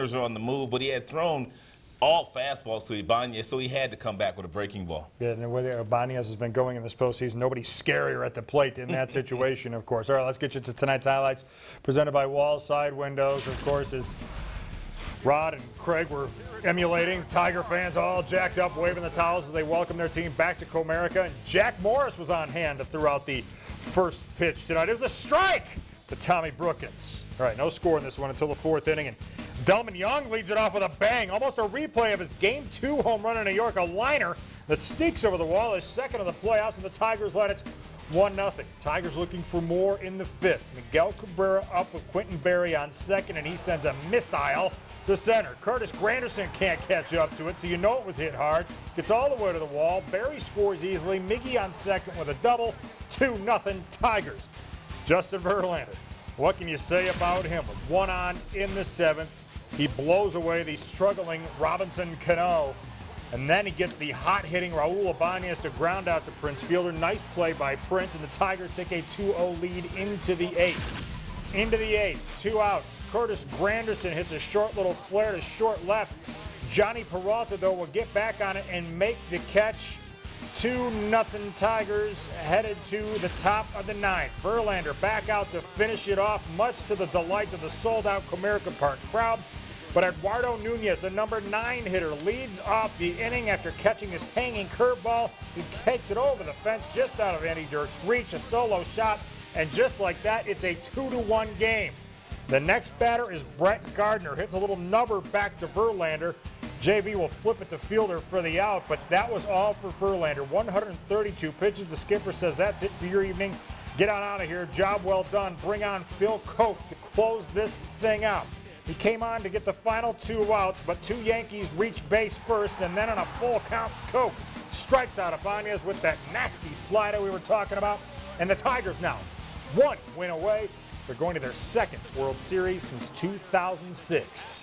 Tigers are on the move, but he had thrown all fastballs to Ibanez, so he had to come back with a breaking ball. Yeah, and the way that Ibanez has been going in this postseason, nobody's scarier at the plate in that situation, of course. All right, let's get you to tonight's highlights presented by Wall Side Windows. Of course, as Rod and Craig were emulating, Tiger fans all jacked up, waving the towels as they welcome their team back to Comerica. And Jack Morris was on hand to throw out the first pitch tonight. It was a strike to Tommy Brookins. All right, no score in this one until the fourth inning. And Delman Young leads it off with a bang, almost a replay of his Game 2 home run in New York, a liner that sneaks over the wall, his second of the playoffs, and the Tigers led it 1-0. Tigers looking for more in the fifth. Miguel Cabrera up with Quentin Berry on second, and he sends a missile to center. Curtis Granderson can't catch up to it, so you know it was hit hard. Gets all the way to the wall. Berry scores easily. Miggy on second with a double. 2-0 Tigers. Justin Verlander, what can you say about him? With one on in the seventh, he blows away the struggling Robinson Cano. And then he gets the hot-hitting Raul Ibanez to ground out to Prince Fielder. Nice play by Prince, and the Tigers take a 2-0 lead into the eighth. Into the eighth, 2 outs. Curtis Granderson hits a short little flare to short left. Johnny Peralta, though, will get back on it and make the catch. 2-0 Tigers headed to the top of the ninth. Verlander back out to finish it off, much to the delight of the sold-out Comerica Park crowd. But Eduardo Nunez, the number 9 hitter, leads off the inning after catching his hanging curveball. He takes it over the fence just out of Andy Dirk's reach, a solo shot, and just like that, it's a 2-1 game. The next batter is Brett Gardner. Hits a little nubber back to Verlander. JV will flip it to Fielder for the out, but that was all for Verlander. 132 pitches. The skipper says that's it for your evening. Get on out of here. Job well done. Bring on Phil Koch to close this thing out. He came on to get the final 2 outs, but 2 Yankees reach base first, and then on a full count, Koch strikes out Ibanez with that nasty slider we were talking about. And the Tigers now 1 win away. They're going to their second World Series since 2006.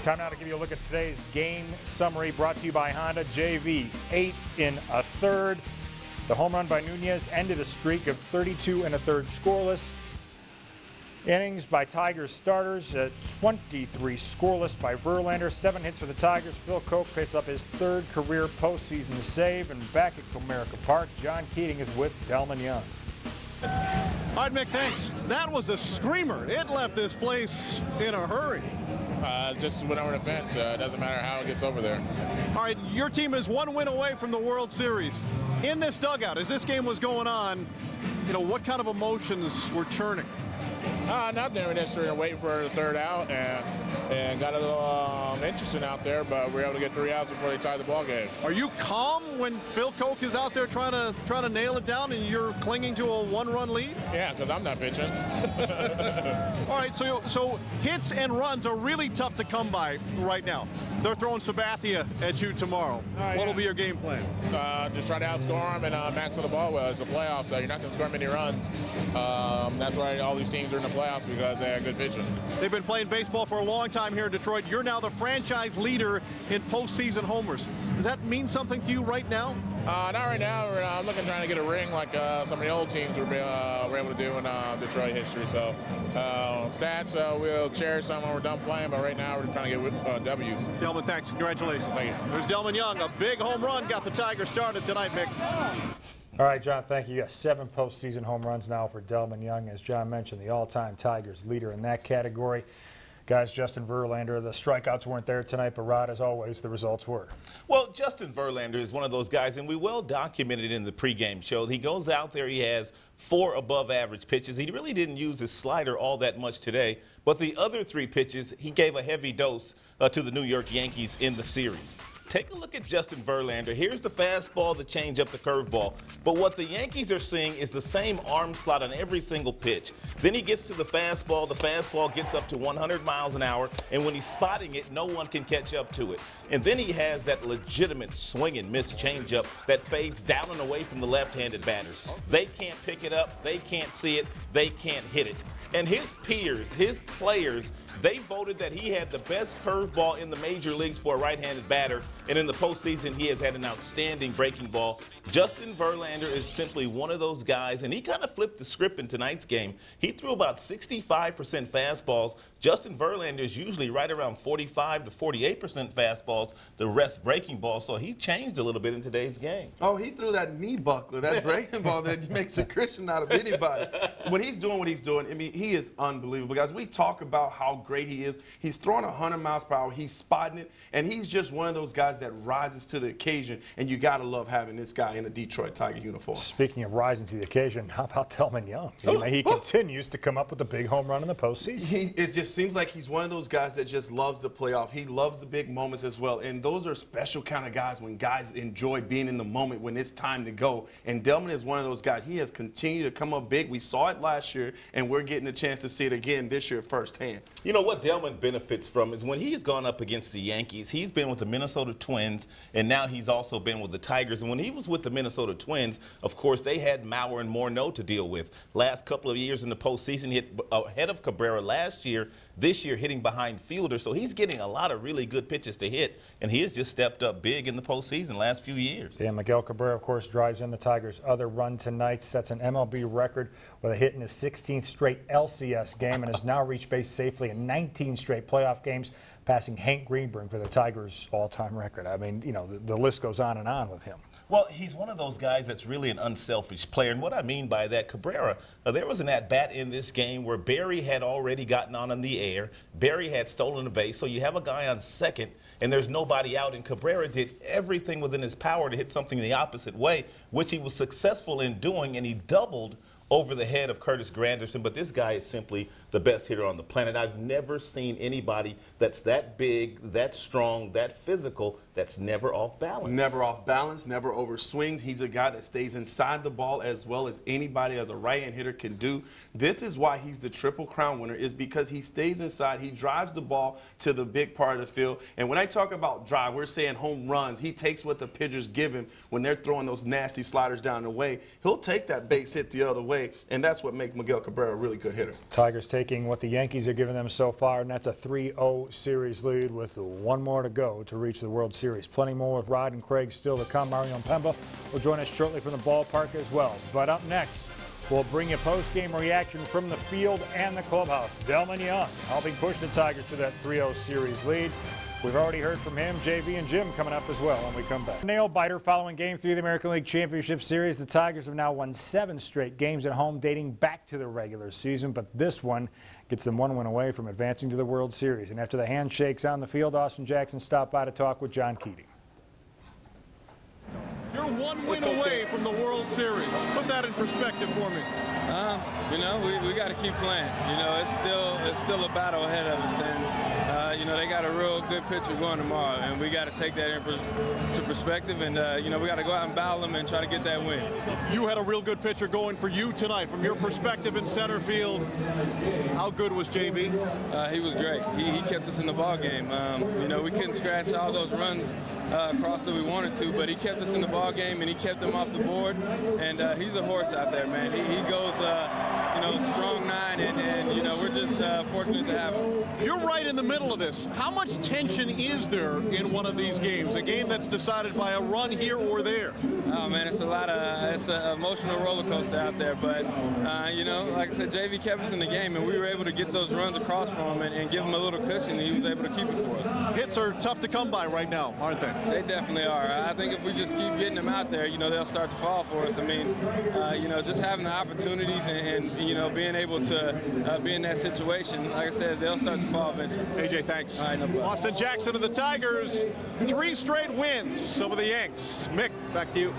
Time now to give you a look at today's game summary brought to you by Honda. JV 8 1/3. The home run by Nunez ended a streak of 32 1/3 scoreless. Innings by Tigers starters, 23 scoreless by Verlander. 7 hits for the Tigers. Phil Koch picks up his 3rd career postseason save. And back at Comerica Park, John Keating is with Delman Young. All right, Mick, thanks. That was a screamer. It left this place in a hurry. Just went over the fence. It doesn't matter how it gets over there. All right, your team is 1 win away from the World Series. In this dugout, as this game was going on, you know, what kind of emotions were churning? Nothing. We're just waiting for the 3rd out and got a little interesting out there, but we were able to get 3 outs before they tied the ball game. Are you calm when Phil Koch is out there trying to nail it down and you're clinging to a 1-run lead? Yeah, because I'm not pitching. All right, so hits and runs are really tough to come by right now. They're throwing Sabathia at you tomorrow. What'll be your game plan? Just try to outscore them and max the ball well. It's a playoff, so you're not going to score many runs. That's why all these teams are in the playoffs, because they have good pitching. They've been playing baseball for a long time here in Detroit. You're now the franchise leader in postseason homers. Does that mean something to you right now? Not right now. I'm trying to get a ring like some of the old teams were able to do in Detroit history. So stats, we'll cherish some when we're done playing, but right now we're trying to get W's. Delman, thanks. Congratulations. Thank you. There's Delman Young. A big home run got the Tigers started tonight, Mick. All right, John, thank you. You got 7 postseason home runs now for Delman Young. As John mentioned, the all-time Tigers leader in that category. Guys, Justin Verlander, the strikeouts weren't there tonight, but Rod, as always, the results were. Well, Justin Verlander is one of those guys, and we well documented in the pregame show. He goes out there, he has 4 above-average pitches. He really didn't use his slider all that much today, but the other 3 pitches, he gave a heavy dose to the New York Yankees in the series. Take a look at Justin Verlander. Here's the fastball, the changeup, the curveball. But what the Yankees are seeing is the same arm slot on every single pitch. Then he gets to the fastball gets up to 100 miles an hour, and when he's spotting it, no one can catch up to it. And then he has that legitimate swing and miss changeup that fades down and away from the left-handed batters. They can't pick it up, they can't see it, they can't hit it. And his peers, his players, they voted that he had the best curveball in the major leagues for a right-handed batter, and in the postseason he has had an outstanding breaking ball Justin Verlander is simply one of those guys, and he kind of flipped the script in tonight's game. He threw about 65% fastballs. Justin Verlander is usually right around 45 to 48% fastballs, the rest breaking balls, so he changed a little bit in today's game. Oh, he threw that knee buckler, that breaking ball that makes a Christian out of anybody. When he's doing what he's doing, I mean, he is unbelievable. Guys, we talk about how great he is. He's throwing 100 miles per hour. He's spotting it, and he's just one of those guys that rises to the occasion, and you got to love having this guy in a Detroit Tiger uniform. Speaking of rising to the occasion, how about Delmon Young? He continues to come up with a big home run in the postseason. It just seems like he's one of those guys that just loves the playoff. He loves the big moments as well, and those are special kind of guys when guys enjoy being in the moment when it's time to go. And Delmon is one of those guys. He has continued to come up big. We saw it last year, and we're getting a chance to see it again this year firsthand. You know what Delmon benefits from is when he's gone up against the Yankees, he's been with the Minnesota Twins, and now he's also been with the Tigers. And when he was with the Minnesota Twins, of course, they had Mauer and Morneau to deal with. Last couple of years in the postseason, he hit ahead of Cabrera last year. This year, hitting behind Fielder. So he's getting a lot of really good pitches to hit, and he has just stepped up big in the postseason last few years. Yeah, Miguel Cabrera, of course, drives in the Tigers' other run tonight, sets an MLB record with a hit in his 16th straight LCS game, and has now reached base safely in 19 straight playoff games, passing Hank Greenberg for the Tigers' all-time record. I mean, you know, the list goes on and on with him. Well, he's one of those guys that's really an unselfish player. And what I mean by that, Cabrera, there was an at-bat in this game where Barry had already gotten on in the air. Barry had stolen a base. So you have a guy on second, and there's nobody out. And Cabrera did everything within his power to hit something the opposite way, which he was successful in doing, and he doubled over the head of Curtis Granderson. But this guy is simply the best hitter on the planet. I've never seen anybody that's that big, that strong, that physical, that's never off balance. Never off balance, never over swings. He's a guy that stays inside the ball as well as anybody as a right-hand hitter can do. This is why he's the Triple Crown winner, is because he stays inside. He drives the ball to the big part of the field. And when I talk about drive, we're saying home runs. He takes what the pitchers give him when they're throwing those nasty sliders down the way. He'll take that base hit the other way, and that's what makes Miguel Cabrera a really good hitter. Tigers taking what the Yankees are giving them so far, and that's a 3-0 series lead with one more to go to reach the World Series. Plenty more with Rod and Craig still to come. Mario and Pemba will join us shortly from the ballpark as well. But up next, we'll bring you post-game reaction from the field and the clubhouse. Delmon Young helping push the Tigers to that 3-0 series lead. We've already heard from him, JV and Jim coming up as well when we come back. Nail biter following Game 3 of the American League Championship Series. The Tigers have now won 7 straight games at home dating back to the regular season, but this one gets them 1 win away from advancing to the World Series. And after the handshakes on the field, Austin Jackson stopped by to talk with John Keating. You're 1 win away from the World Series. Put that in perspective for me. You know, we got to keep playing. You know, it's still a battle ahead of us, and you know, they got a real good pitcher going tomorrow, and we got to take that into perspective, and you know, we got to go out and battle them and try to get that win. You had a real good pitcher going for you tonight. From your perspective in center field, how good was JV? He was great. He kept us in the ball game. You know, we couldn't scratch all those runs across that we wanted to, but he kept us in the ball game, and he kept them off the board, and he's a horse out there, man. He goes, you know, strong 9, and you know, we're just fortunate to have him. You're right in the middle of this. How much tension is there in one of these games? A game that's decided by a run here or there? Oh man, it's an emotional roller coaster out there. But you know, like I said, JV kept us in the game, and we were able to get those runs across from him and give him a little cushion, and he was able to keep it for us. Hits are tough to come by right now, aren't they? They definitely are. I think if we just keep getting them out there, you know, they'll start to fall for us. I mean, you know, just having the opportunities and you know, being able to be in that situation, like I said, they'll start to fall eventually. AJ, thanks. All right, no problem. Austin Jackson of the Tigers, 3 straight wins over the Yanks. Mick, back to you.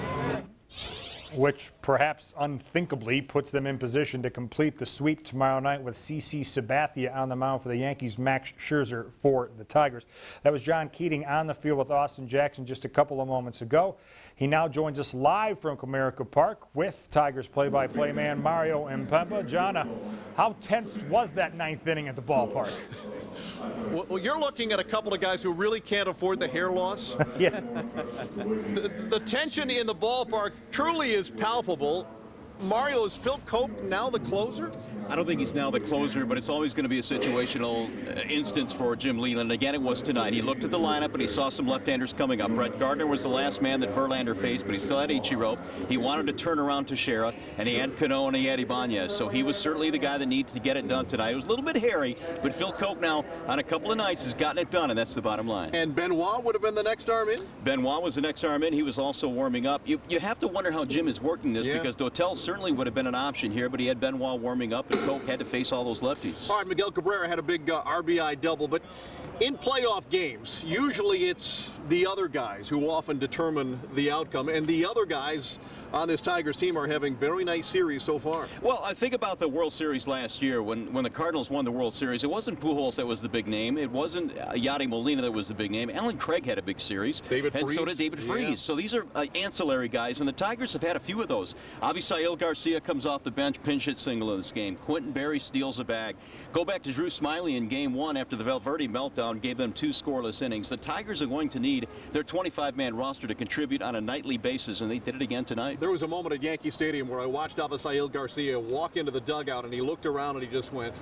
Which perhaps unthinkably puts them in position to complete the sweep tomorrow night with CC Sabathia on the mound for the Yankees, Max Scherzer for the Tigers. That was John Keating on the field with Austin Jackson just a couple of moments ago. He now joins us live from Comerica Park with Tigers play-by-play man Mario Impemba. John, how tense was that 9th inning at the ballpark? Well, you're looking at a couple of guys who really can't afford the hair loss. Yeah. The tension in the ballpark truly is palpable. Mario, is Phil Cope now the closer? I don't think he's now the closer, but it's always going to be a situational instance for Jim Leland. Again, it was tonight. He looked at the lineup and he saw some left-handers coming up. Brett Gardner was the last man that Verlander faced, but he still had Ichiro. He wanted to turn around Teixeira, and he had Cano and he had Ibanez. So he was certainly the guy that needed to get it done tonight. It was a little bit hairy, but Phil Koch now on a couple of nights has gotten it done, and that's the bottom line. And Benoit would have been the next arm in? Benoit was the next arm in. He was also warming up. You have to wonder how Jim is working this, because Dotel certainly would have been an option here, but he had Benoit warming up, and Koch had to face all those lefties. All right, Miguel Cabrera had a big RBI double, but in playoff games, usually it's the other guys who often determine the outcome, and the other guys on this Tigers team are having very nice series so far. Well, I think about the World Series last year when the Cardinals won the World Series. It wasn't Pujols that was the big name. It wasn't Yadi Molina that was the big name. Alan Craig had a big series. And so did David Freese. So these are ancillary guys, and the Tigers have had a few of those. Avisail Garcia comes off the bench, pinch hit single in this game. Quentin Berry steals a bag. Go back to Drew Smiley in Game 1 after the Valverde meltdown gave them 2 scoreless innings. The Tigers are going to need their 25-man roster to contribute on a nightly basis, and they did it again tonight. There was a moment at Yankee Stadium where I watched Avisail Garcia walk into the dugout, and he looked around and he just went,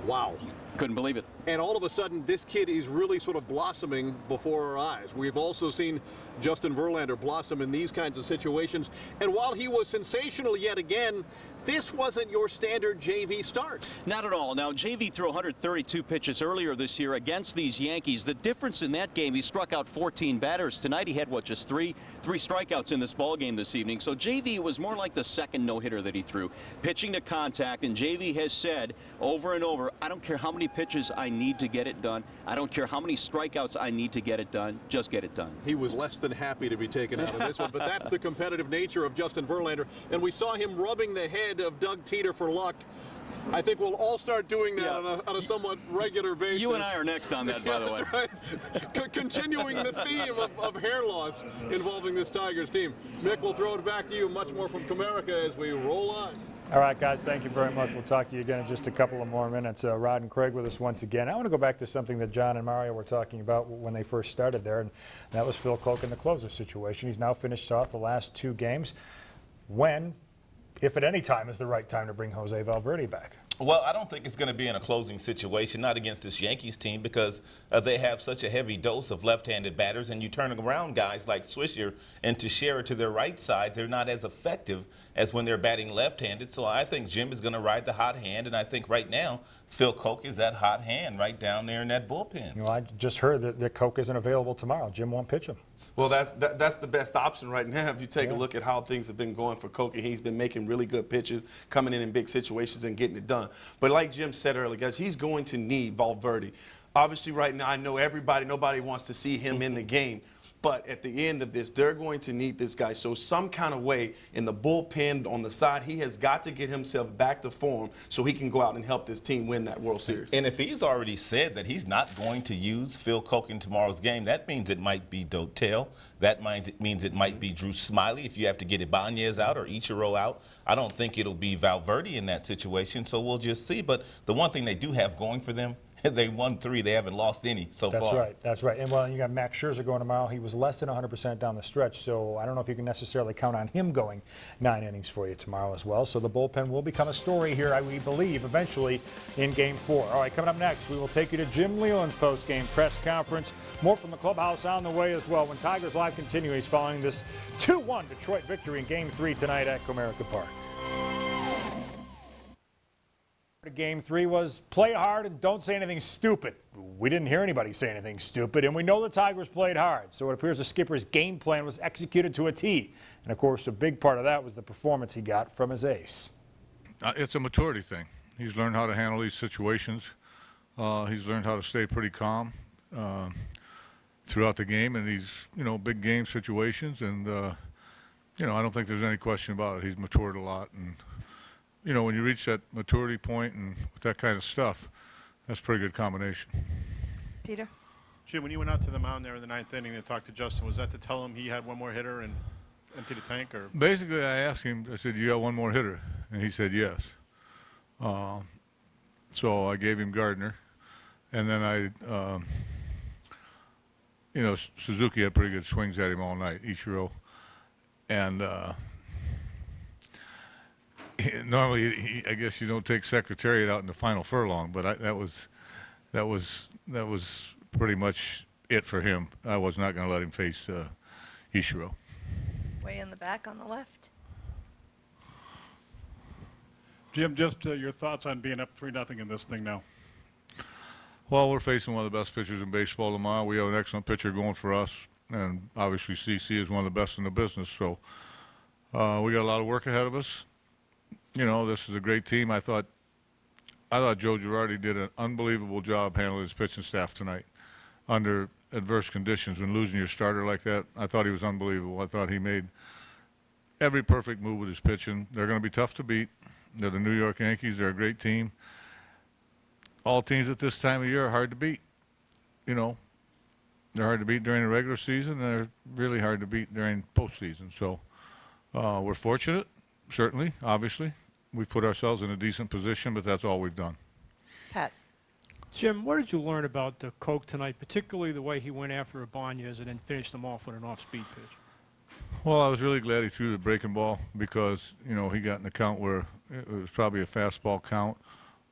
wow. Couldn't believe it. And all of a sudden, this kid is really sort of blossoming before our eyes. We've also seen Justin Verlander blossom in these kinds of situations. And while he was sensational yet again, this wasn't your standard JV start. Not at all. Now, JV threw 132 pitches earlier this year against these Yankees. The difference in that game, he struck out 14 batters. Tonight, he had, what, just three strikeouts in this ball game this evening. So JV was more like the second no-hitter that he threw. Pitching to contact, and JV has said over and over, I don't care how many pitches I need to get it done. I don't care how many strikeouts I need to get it done. Just get it done. He was less than happy to be taken out of this one, but that's the competitive nature of Justin Verlander. And we saw him rubbing the head of Doug Teeter for luck. I think we'll all start doing that on a somewhat regular basis. You and I are next on that, by the way. Right. Continuing the theme of hair loss involving this Tigers team. Mick, we'll throw it back to you. Much more from Comerica as we roll on. All right, guys, thank you very much. We'll talk to you again in just a couple of more minutes. Rod and Craig with us once again. I want to go back to something that John and Mario were talking about when they first started there, and that was Phil Koch in the closer situation. He's now finished off the last 2 games. When, if at any time, is the right time to bring Jose Valverde back? Well, I don't think it's going to be in a closing situation, not against this Yankees team, because they have such a heavy dose of left-handed batters, and you turn around guys like Swisher and Teixeira to their right sides, they're not as effective as when they're batting left-handed. So I think Jim is going to ride the hot hand, and I think right now Phil Koch is that hot hand right down there in that bullpen. You know, I just heard that Koch isn't available tomorrow. Jim won't pitch him. Well, that's the best option right now. If you take a look at how things have been going for Koch, he's been making really good pitches, coming in big situations and getting it done. But like Jim said earlier, guys, he's going to need Valverde. Obviously, right now, I know nobody wants to see him in the game. But at the end of this, they're going to need this guy. So some kind of way in the bullpen on the side, he has got to get himself back to form so he can go out and help this team win that World Series. And if he's already said that he's not going to use Phil Koch in tomorrow's game, that means it might be Dotel. That means it might be Drew Smiley if you have to get Ibanez out or Ichiro out. I don't think it'll be Valverde in that situation, so we'll just see. But the one thing they do have going for them, they won 3. They haven't lost any so far. That's right. That's right. And, well, you got Max Scherzer going tomorrow. He was less than 100% down the stretch, so I don't know if you can necessarily count on him going 9 innings for you tomorrow as well. So the bullpen will become a story here, we believe, eventually in Game 4. All right, coming up next, we will take you to Jim Leland's post-game press conference. More from the clubhouse on the way as well when Tigers Live continues following this 2-1 Detroit victory in Game 3 tonight at Comerica Park. Game 3 was play hard and don't say anything stupid. We didn't hear anybody say anything stupid, and we know the Tigers played hard. So it appears the skipper's game plan was executed to a T. And, of course, a big part of that was the performance he got from his ace. It's a maturity thing. He's learned how to handle these situations. He's learned how to stay pretty calm throughout the game in these, big game situations. And, I don't think there's any question about it. He's matured a lot. And, when you reach that maturity point and with that kind of stuff, that's a pretty good combination. Peter? Jim, when you went out to the mound there in the 9th inning to talk to Justin, was that to tell him he had one more hitter and empty the tank? Or basically, I asked him, I said, you got one more hitter? And he said yes. So I gave him Gardner. And then Suzuki had pretty good swings at him all night, Ichiro. And normally, I guess you don't take Secretariat out in the final furlong, but that was pretty much it for him. I was not going to let him face Ishiro. Way in the back on the left. Jim, just your thoughts on being up 3-0 in this thing now. Well, we're facing one of the best pitchers in baseball tomorrow. We have an excellent pitcher going for us, and obviously CC is one of the best in the business. So we got a lot of work ahead of us. You know, this is a great team. I thought Joe Girardi did an unbelievable job handling his pitching staff tonight under adverse conditions. When losing your starter like that, I thought he was unbelievable. I thought he made every perfect move with his pitching. They're going to be tough to beat. They're the New York Yankees. They're a great team. All teams at this time of year are hard to beat. You know, they're hard to beat during the regular season. They're really hard to beat during postseason. So we're fortunate, certainly, obviously. We've put ourselves in a decent position, but that's all we've done. Pat. Jim, what did you learn about Koch tonight, particularly the way he went after Ibanez and then finished them off with an off-speed pitch? Well, I was really glad he threw the breaking ball because, you know, he got in a count where it was probably a fastball count.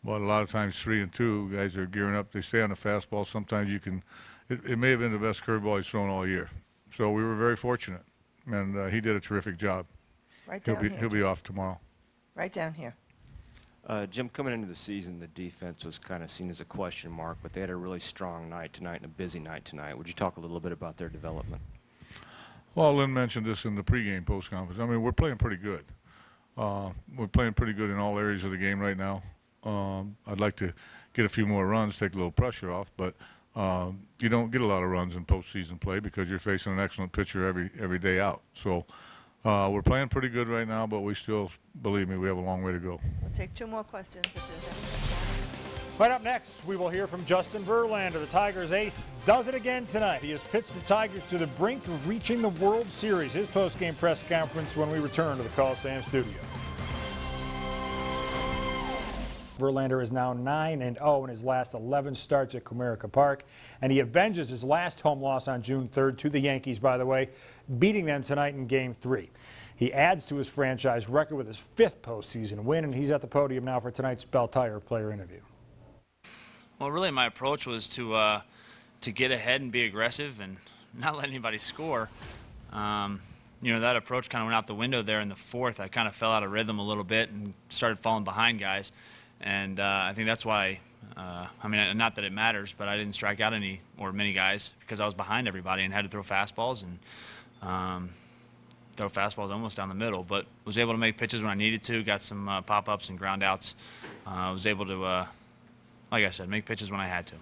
But a lot of times 3-2, guys are gearing up. They stay on the fastball. Sometimes you can – it may have been the best curveball he's thrown all year. So we were very fortunate, and he did a terrific job. Right down here. He'll be off tomorrow. Right down here. Jim, coming into the season, the defense was kind of seen as a question mark, but they had a really strong night tonight and a busy night tonight. Would you talk a little bit about their development? Well, Lynn mentioned this in the pregame post conference. I mean, we're playing pretty good. We're playing pretty good in all areas of the game right now. I'd like to get a few more runs, take a little pressure off, but you don't get a lot of runs in postseason play because you're facing an excellent pitcher every day out. So we're playing pretty good right now, but we still, believe me, we have a long way to go. We'll take 2 more questions if there's any. Right up next, we will hear from Justin Verlander. The Tigers ace does it again tonight. He has pitched the Tigers to the brink of reaching the World Series. His post-game press conference when we return to the Coliseum studio. Verlander is now 9-0 in his last 11 starts at Comerica Park, and he avenges his last home loss on June 3rd to the Yankees, by the way, beating them tonight in Game 3. He adds to his franchise record with his 5th postseason win, and he's at the podium now for tonight's Bell Tire player interview. Well, really, my approach was to get ahead and be aggressive and not let anybody score. You know, that approach kind of went out the window there in the 4th. I kind of fell out of rhythm a little bit and started falling behind guys. And I think that's why, I mean, not that it matters, but I didn't strike out many guys because I was behind everybody and had to throw fastballs and throw fastballs almost down the middle. But was able to make pitches when I needed to, got some pop-ups and ground outs. Was able to, like I said, make pitches when I had to.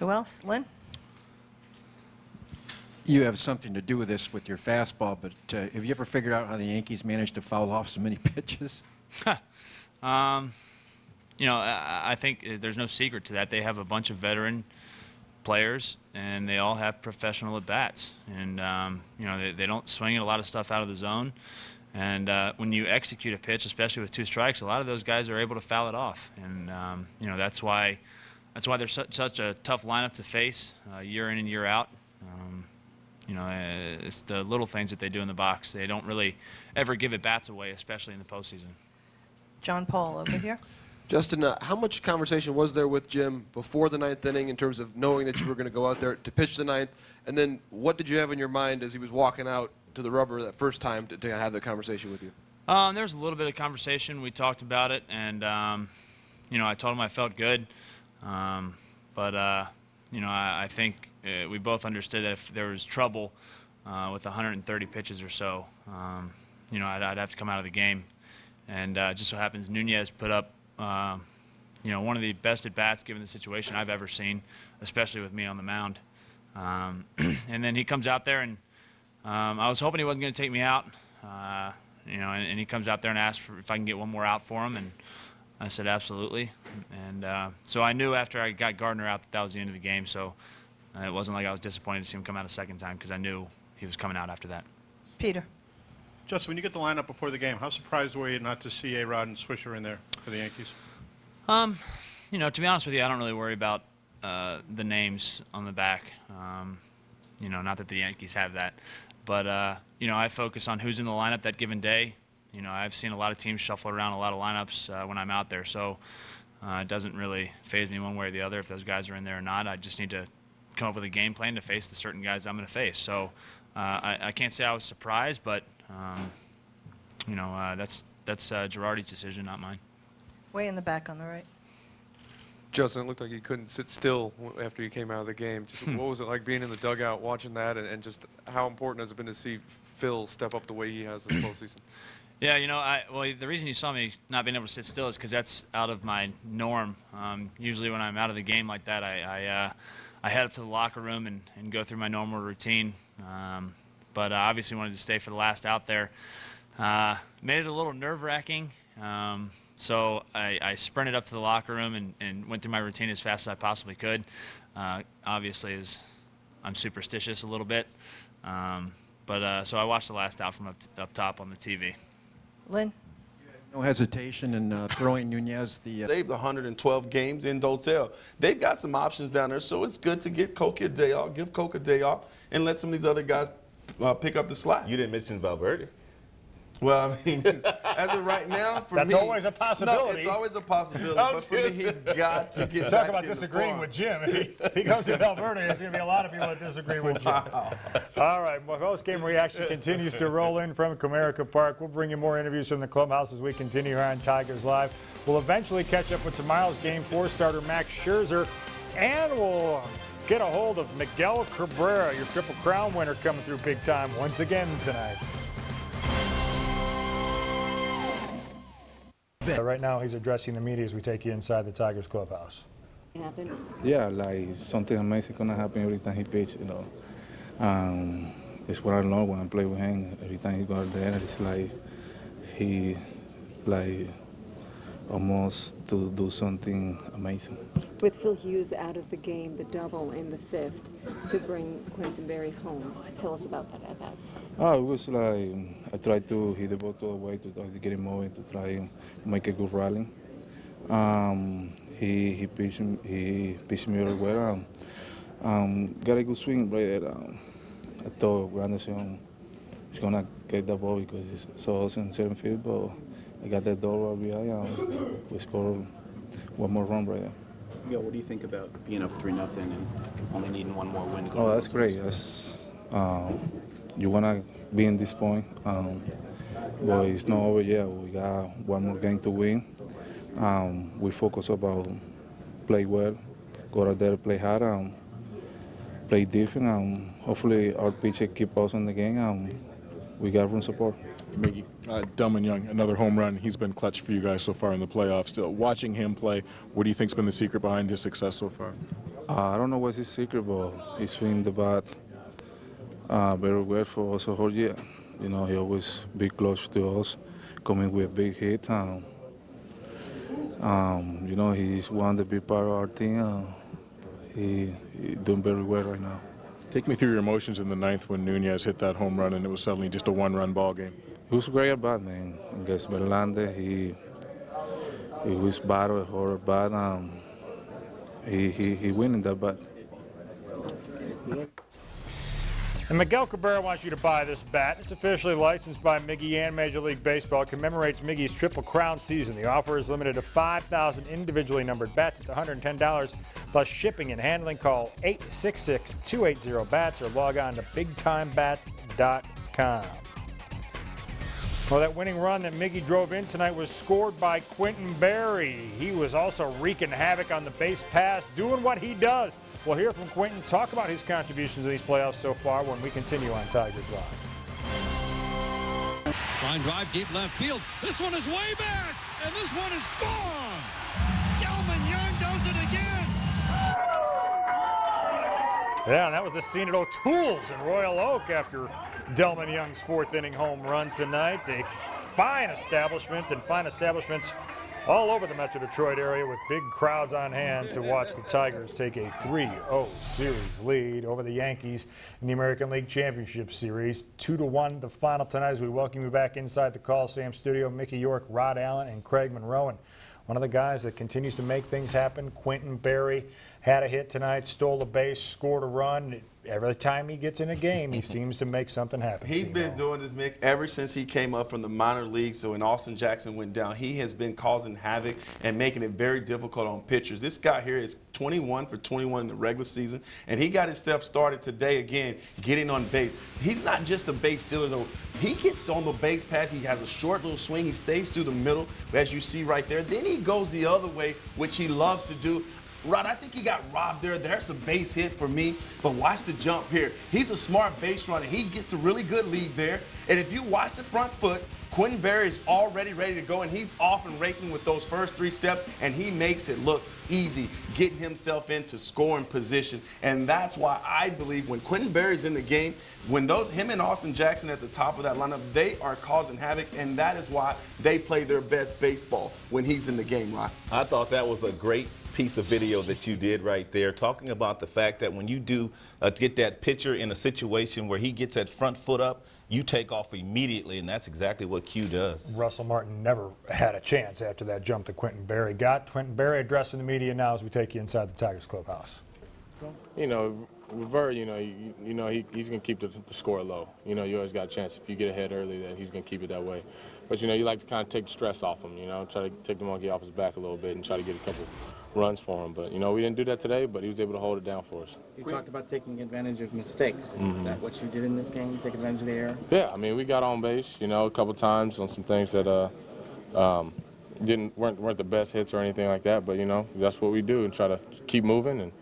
Who else? Lynn? You have something to do with this with your fastball, but have you ever figured out how the Yankees managed to foul off so many pitches? You know, I think there's no secret to that. They have a bunch of veteran players, and they all have professional at-bats. And, you know, they don't swing a lot of stuff out of the zone. And when you execute a pitch, especially with 2 strikes, a lot of those guys are able to foul it off. And, you know, that's why they're such a tough lineup to face year in and year out. You know, it's the little things that they do in the box. They don't really ever give at-bats away, especially in the postseason. John Paul over here. Justin, how much conversation was there with Jim before the 9th inning in terms of knowing that you were going to go out there to pitch the 9th? And then what did you have in your mind as he was walking out to the rubber that first time to have that conversation with you? There was a little bit of conversation. We talked about it, and, you know, I told him I felt good. But you know, I think we both understood that if there was trouble with 130 pitches or so, you know, I'd have to come out of the game. And just so happens Nunez put up, you know, one of the best at-bats given the situation I've ever seen, especially with me on the mound. And then he comes out there, and I was hoping he wasn't going to take me out, you know, and he comes out there and asks if I can get one more out for him, and I said absolutely. And so I knew after I got Gardner out that was the end of the game, so it wasn't like I was disappointed to see him come out a second time because I knew he was coming out after that. Peter. Justin, when you get the lineup before the game, how surprised were you not to see A-Rod and Swisher in there for the Yankees? You know, to be honest with you, I don't really worry about the names on the back. You know, not that the Yankees have that. But, you know, I focus on who's in the lineup that given day. You know, I've seen a lot of teams shuffle around a lot of lineups when I'm out there, so it doesn't really faze me one way or the other if those guys are in there or not. I just need to come up with a game plan to face the certain guys I'm going to face. So I can't say I was surprised, but you know, that's Girardi's decision, not mine. Way in the back on the right. Justin, it looked like you couldn't sit still after you came out of the game. Just what was it like being in the dugout, watching that, and just how important has it been to see Phil step up the way he has this postseason? Yeah, you know, well, the reason you saw me not being able to sit still is because that's out of my norm. Usually when I'm out of the game like that, I head up to the locker room and go through my normal routine. But obviously wanted to stay for the last out there. Made it a little nerve-wracking. So I sprinted up to the locker room and went through my routine as fast as I possibly could. Obviously, I'm superstitious a little bit. So I watched the last out from up top on the TV. Lynn? No hesitation in throwing Nunez the... They've 112 games in Dotel. They've got some options down there, so it's good to get Coke a day off, give Coke a day off, and let some of these other guys pick up the slack. You didn't mention Valverde. Well, I mean, as of right now, for That's me... always a possibility. No, it's always a possibility, but for me, he's got to get Talk back about in disagreeing the with Jim. If he goes to Valverde, there's going to be a lot of people that disagree with Jim. All right, well, post-game reaction continues to roll in from Comerica Park. We'll bring you more interviews from the clubhouse as we continue here on Tigers Live. We'll eventually catch up with tomorrow's Game 4 starter Max Scherzer, and we'll get a hold of Miguel Cabrera, your Triple Crown winner, coming through big time once again tonight. Right now, he's addressing the media as we take you inside the Tigers clubhouse. Yeah, like something amazing gonna happen every time he pitches, you know. It's what I know when I play with him. Every time he goes there, it's like he, almost to do something amazing. With Phil Hughes out of the game, the double in the fifth to bring Quentin Berry home. Tell us about that at bat. It was like I tried to hit the ball to the way to try to get him moving, to try and make a good rally. He pitched me very well. Got a good swing right there. I thought Granderson is gonna get the ball because it's so awesome in center field, but I got that double RBI. We scored one more run right there. Yeah, what do you think about being up 3-0 and only needing one more win? Oh, that's great. That's you wanna be in this point, but it's not over yet. We got one more game to win. We focus about play well, go out there, play hard, play different. Hopefully our pitcher keep us in the game. We got run support. Miggy, Delman Young, another home run. He's been clutch for you guys so far in the playoffs. Still, watching him play, what do you think's been the secret behind his success so far? I don't know what's his secret, but he swing the bat very well for us the whole year. You know, he always be close to us, coming with a big hit. You know, he's one to be part of our team. He doing very well right now. Take me through your emotions in the ninth when Nunez hit that home run and it was suddenly just a one-run ball game. He was great at bat, man. Against Verlander, he was bad or hard bat. He winning that bat. And Miguel Cabrera wants you to buy this bat. It's officially licensed by Miggy and Major League Baseball. It commemorates Miggy's Triple Crown season. The offer is limited to 5,000 individually numbered bats. It's $110 plus shipping and handling. Call 866-280-BATS or log on to BigTimeBats.com. Well, that winning run that Miggy drove in tonight was scored by Quentin Berry. He was also wreaking havoc on the base pass, doing what he does. We'll hear from Quentin, talk about his contributions in these playoffs so far when we continue on Tigers Live. Line drive, deep left field. This one is way back, and this one is gone. Delman Young does it again. Yeah, and that was the scene at O'Toole's in Royal Oak after Delman Young's fourth inning home run tonight. A fine establishment and fine establishments all over the Metro Detroit area with big crowds on hand to watch the Tigers take a 3-0 series lead over the Yankees in the American League Championship Series. 2-1 the final tonight as we welcome you back inside the Coliseum studio. Mickey York, Rod Allen, and Craig Monroe. And one of the guys that continues to make things happen, Quentin Berry, had a hit tonight, stole a base, scored a run. Every time he gets in a game, he seems to make something happen. He's been doing this, Mick, ever since he came up from the minor leagues. So when Austin Jackson went down, he has been causing havoc and making it very difficult on pitchers. This guy here is 21 for 21 in the regular season, and he got his stuff started today again, getting on base. He's not just a base stealer, though. He gets on the base pass. He has a short little swing. He stays through the middle, as you see right there. Then he goes the other way, which he loves to do. Rod, I think he got robbed there. There's a base hit for me, but watch the jump here. He's a smart base runner. He gets a really good lead there. And if you watch the front foot, Quentin Berry is already ready to go, and he's off and racing with those first 3 steps, and he makes it look easy, getting himself into scoring position. And that's why I believe when Quentin Berry's in the game, when him and Austin Jackson at the top of that lineup, they are causing havoc, and that is why they play their best baseball when he's in the game, Rod. I thought that was a great piece of video that you did right there, talking about the fact that when you do get that pitcher in a situation where he gets that front foot up, you take off immediately, and that's exactly what Q does. Russell Martin never had a chance after that jump that Quentin Berry got. Quentin Berry addressing the media now as we take you inside the Tigers clubhouse. You know, Berry, he's going to keep the score low. You know, you always got a chance if you get ahead early that he's going to keep it that way. But, you know, you like to kind of take the stress off him, try to take the monkey off his back a little bit and try to get a couple runs for him. But, you know, we didn't do that today, but he was able to hold it down for us. You talked about taking advantage of mistakes. Is that what you did in this game, take advantage of the error? Yeah, I mean, we got on base, a couple times on some things that weren't the best hits or anything like that. But, that's what we do and try to keep moving and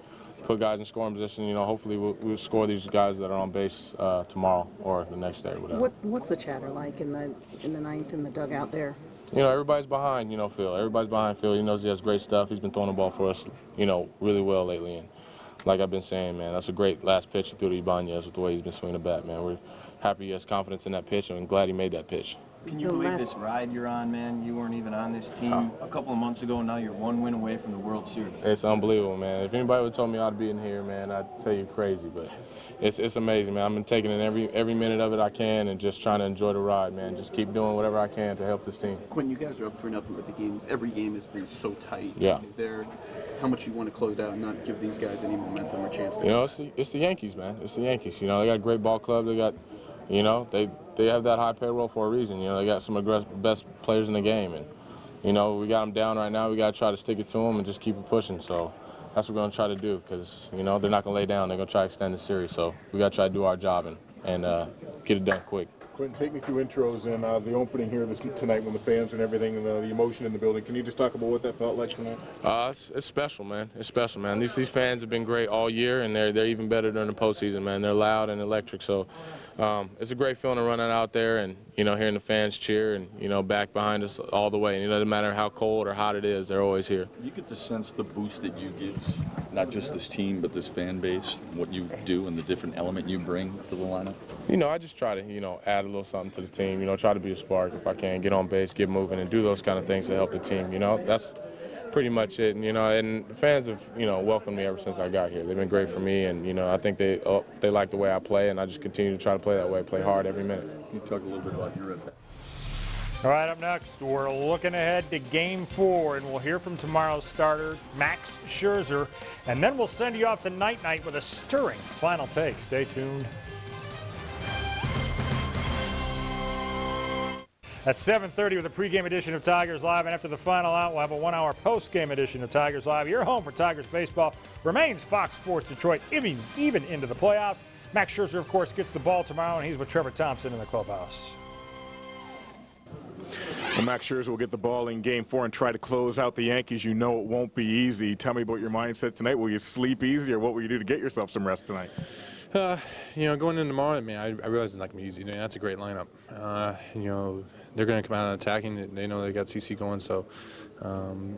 put guys in scoring position. Hopefully we'll score these guys that are on base tomorrow or the next day, whatever. What's the chatter like in the ninth in the dugout there? Everybody's behind, Phil. Everybody's behind Phil. He knows he has great stuff. He's been throwing the ball for us, really well lately. And like I've been saying, man, that's a great last pitch he threw to Ibanez with the way he's been swinging the bat, man. We're happy he has confidence in that pitch, and I'm glad he made that pitch. Can you believe this ride you're on, man? You weren't even on this team a couple of months ago, and now you're 1 win away from the World Series. It's unbelievable, man. If anybody would have told me I'd be in here, man, I'd tell you crazy. But it's amazing, man. I've been taking in every minute of it I can and just trying to enjoy the ride, man. Just keep doing whatever I can to help this team. When you guys are up 3-0 with the games, every game has been so tight. Yeah. Is there how much you want to close out and not give these guys any momentum or chance to it's the Yankees, man. It's the Yankees. They got a great ball club. They got, they have that high payroll for a reason. They got some of the best players in the game. And, we got them down right now. We got to try to stick it to them and just keep it pushing. So that's what we're going to try to do because, they're not going to lay down. They're going to try to extend the series. So we got to try to do our job and get it done quick. Quentin, take me through intros and the opening here tonight when the fans and everything and the emotion in the building. Can you just talk about what that felt like tonight? It's special, man. It's special, man. These fans have been great all year, and they're even better during the postseason, man. They're loud and electric. So it's a great feeling to run out there and, hearing the fans cheer and, back behind us all the way. And it doesn't matter how cold or hot it is, they're always here. You get the sense the boost that you give, not just this team, but this fan base, what you do and the different element you bring to the lineup? I just try to, add a little something to the team, try to be a spark if I can, get on base, get moving, and do those kind of things to help the team. That's pretty much it. And the fans have, welcomed me ever since I got here. They've been great for me, and, I think they like the way I play, and I just continue to try to play that way, play hard every minute. Can you talk a little bit about your at-bat? All right, up next, we're looking ahead to Game 4, and we'll hear from tomorrow's starter, Max Scherzer, and then we'll send you off to night-night with a stirring final take. Stay tuned. At 7:30 with a pregame edition of Tigers Live, and after the final out, we'll have a 1-hour postgame edition of Tigers Live. Your home for Tigers baseball remains Fox Sports Detroit, even into the playoffs. Max Scherzer, of course, gets the ball tomorrow, and he's with Trevor Thompson in the clubhouse. Well, Max Scherzer will get the ball in Game 4 and try to close out the Yankees. You know it won't be easy. Tell me about your mindset tonight. Will you sleep easy, or what will you do to get yourself some rest tonight? Going in tomorrow, I realize it's not going to be easy. That's a great lineup. They're going to come out and attacking. They know they got CC going, so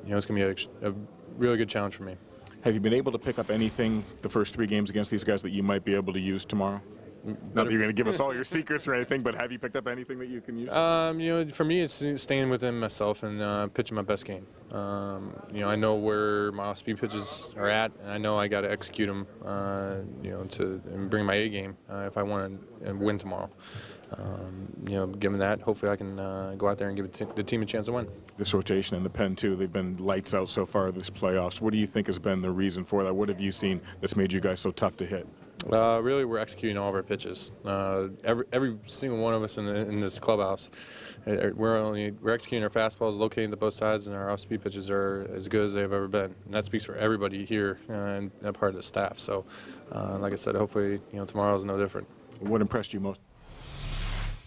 it's going to be a really good challenge for me. Have you been able to pick up anything the first 3 games against these guys that you might be able to use tomorrow? Not that you're going to give us all your secrets or anything, but have you picked up anything that you can use? You know, for me, it's staying within myself and pitching my best game. You know, I know where my off-speed pitches are at, and I know I got to execute them. You know, and bring my A game if I want to win tomorrow. You know, given that, hopefully I can go out there and give the team a chance to win. This rotation and the pen, too, they've been lights out so far this playoffs. What do you think has been the reason for that? What have you seen that's made you guys so tough to hit? Really, we're executing all of our pitches. Every single one of us in this clubhouse, we're executing our fastballs, locating to both sides, and our off-speed pitches are as good as they've ever been. And that speaks for everybody here and part of the staff. So, like I said, hopefully, you know, tomorrow is no different. What impressed you most?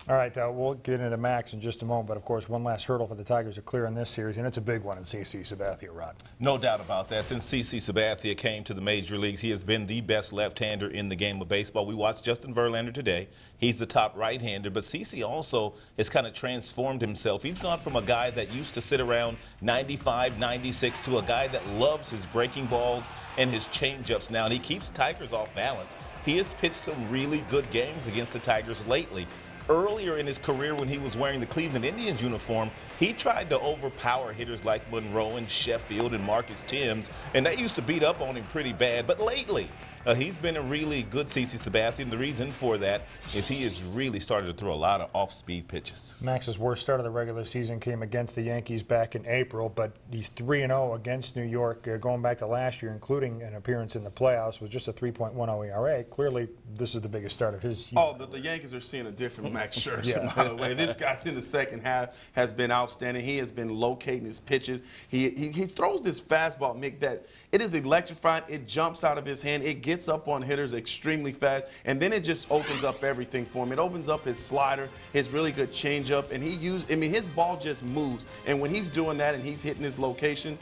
All right, we'll get into Max in just a moment, but of course, one last hurdle for the Tigers to clear in this series, and it's a big one in CC Sabathia, Rod. No doubt about that. Since CC Sabathia came to the major leagues, he has been the best left-hander in the game of baseball. We watched Justin Verlander today. He's the top right-hander, but CC also has kind of transformed himself. He's gone from a guy that used to sit around 95, 96 to a guy that loves his breaking balls and his change-ups now, and he keeps Tigers off balance. He has pitched some really good games against the Tigers lately. Earlier in his career, when he was wearing the Cleveland Indians uniform, he tried to overpower hitters like Monroe and Sheffield and Marcus Timms, and they used to beat up on him pretty bad. But lately, he's been a really good CC Sabathia, and the reason for that is he has really started to throw a lot of off-speed pitches. Max's worst start of the regular season came against the Yankees back in April, but he's 3-0 against New York going back to last year, including an appearance in the playoffs with just a 3.10 ERA. Clearly, this is the biggest start of his year. Oh, the Yankees are seeing a different Max Scherzer, by the way. This guy's in the second half has been outstanding. He has been locating his pitches. He throws this fastball, Mick, that it is electrifying. It jumps out of his hand. It gets up on hitters extremely fast, and then it just opens up everything for him. It opens up his slider, his really good changeup, and his ball just moves. And when he's doing that and he's hitting his location,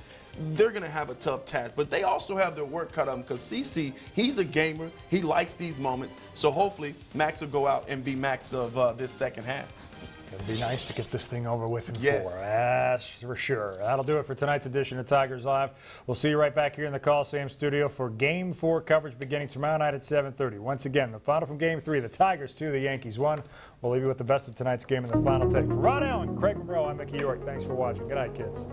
they're going to have a tough task. But they also have their work cut out of him because CC, he's a gamer. He likes these moments. So hopefully Max will go out and be Max of this second half. It'd be nice to get this thing over with in Yes. 4. That's for sure. That'll do it for tonight's edition of Tigers Live. We'll see you right back here in the Coliseum studio for Game 4 coverage beginning tomorrow night at 7:30. Once again, the final from Game 3, the Tigers 2, the Yankees 1. We'll leave you with the best of tonight's game in the final take. For Rod Allen, Craig Monroe, I'm Mickey York. Thanks for watching. Good night, kids.